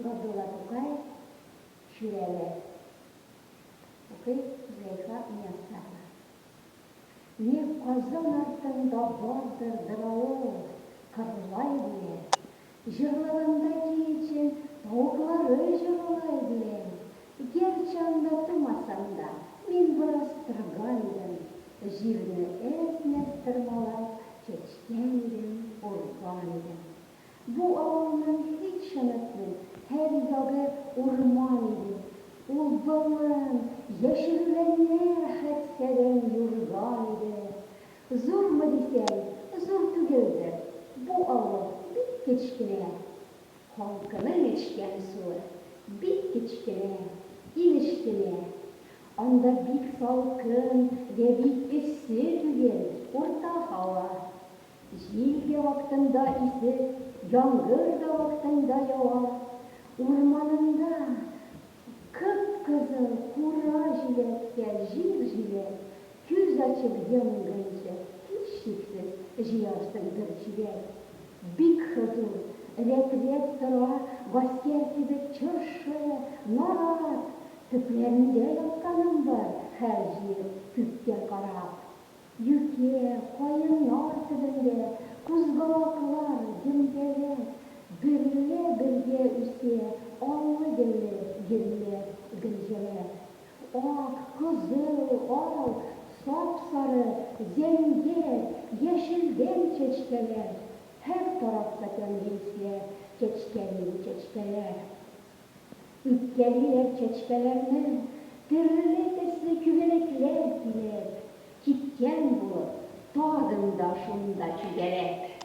Габдулла Тукаев, Шүрәле. Укый Зөләйха Мияссарова. Не казан артында бардыр дырауы, кырлай белә. Җырлыгында кичен тавыклары җырлай белә. Герче анда тумасам да, мин бераз торган идем. Җирне әснәп тырмалап, чәчкән идем, урган идем. Бу авылның һич онытмыйм, һәр ягы урман иде. Ул болын, яшелләннәр хәтсәдән юрган иде. Зурмы дисәң, зур түгелдер. Бу авыл бик кечкенә. Халкының эчкән суы бик кечкенә, инешкенә. Анда бик салкын вә бик эссе түгел, урта һава. Җил вакытында исеп, яңгыр да вакытында ява. Урманында кып-кызыл кура җиләккә җил-җиләк, күз ачып йомганчы һичшиксез җыярсың бер җиләк. Бик хозур, рәт-рәт тора, гаскәр кебек чыршы, нарат. Төпләрендә ятканым бар, һәр җир күккә карап. Юкә, каеннар төбендә, кузгалаклар, дөмбәләр, бергә үсә, аллы гөлләр, гөлҗәләр. Ак, кызыл, ал, сап-сары, зәңгәр, яшелдән чәчкәләр. Һәр тарафта тәмле чәчкәләр. Үпкәлиләр чәчкәләрне, төрле төсле күбәләкләр килеп. Киткән булып, тагын да шунда чүгәләп.